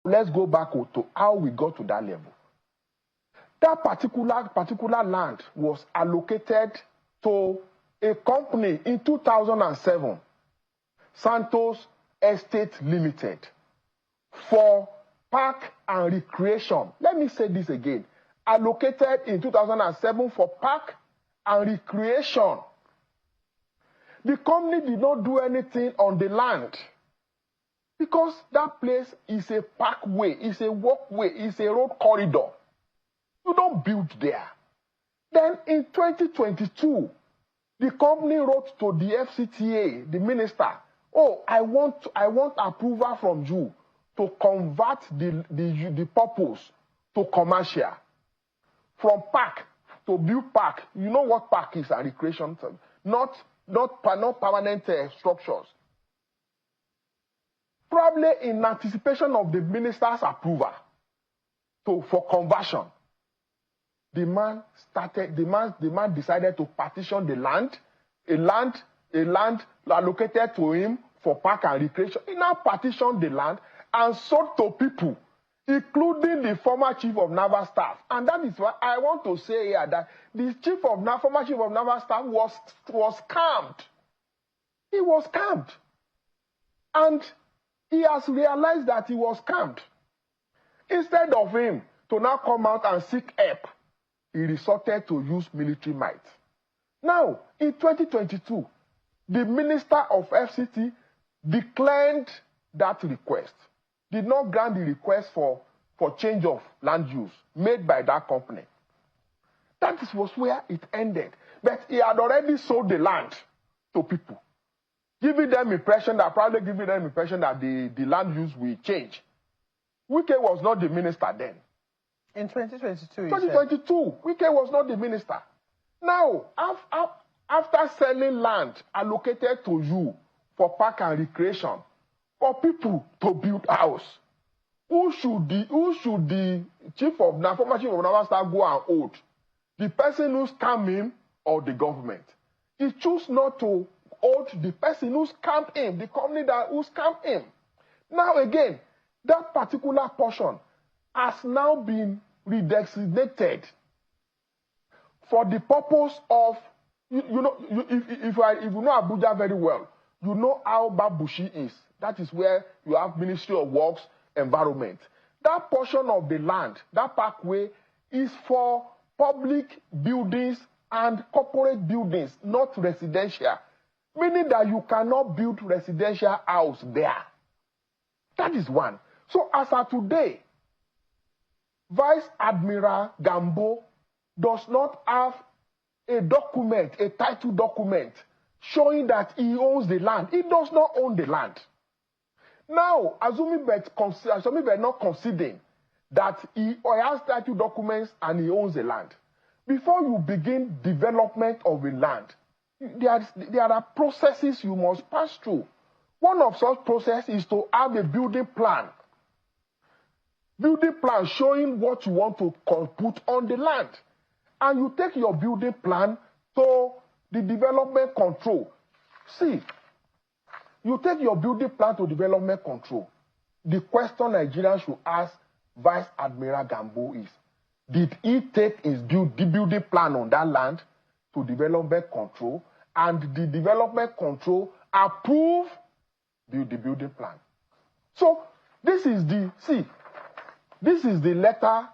let's go back to how we got to that level. That particular land was allocated to a company in 2007, Santos Estate Limited, for park and recreation. Let me say this again. Allocated in 2007 for park and recreation. The company did not do anything on the land because that place is a parkway, it's a walkway, it's a road corridor. You don't build there. Then in 2022, the company wrote to the FCTA, the minister, oh, I want approval from you to convert the purpose to commercial. From park to build park. You know what park is and recreation, not permanent structures. Probably in anticipation of the minister's approval for conversion, the man decided to partition the land, a land allocated to him for park and recreation. He now partitioned the land and sold to people, including the former chief of naval staff. And that is why I want to say here that the former chief of naval staff was scammed. He was scammed. And he has realized that he was scammed. Instead of him to now come out and seek help, he resorted to use military might. Now, in 2022, the minister of FCT declined that request, did not grant the request for change of land use made by that company. That was where it ended. But he had already sold the land to people, probably giving them impression that the land use will change. Wike was not the minister then. In 2022, 2022, Wike was not the minister. Now, after selling land allocated to you for park and recreation, for people to build house, who should the former chief of naval staff go and hold? The person who scammed him or the government? He chose not to hold the person who scammed him, the company who scammed him. Now again, that particular portion has now been redesignated for the purpose of, if you know Abuja very well, you know how Babushi is. That is where you have Ministry of Works, Environment. That portion of the land, that parkway, is for public buildings and corporate buildings, not residential. Meaning that you cannot build residential house there. That is one. So as of today, Vice Admiral Gambo does not have a document, a title document, showing that he owns the land. He does not own the land. Now, assuming we're not considering that he has title documents and he owns the land, before you begin development of a land, there are processes you must pass through. One of such processes is to have a building plan. Building plan showing what you want to put on the land. And you take your building plan to the development control. See, you take your building plan to development control. The question Nigerians should ask Vice Admiral Gambo is, did he take the building plan on that land to development control, and the development control approve the building plan? So this is the letter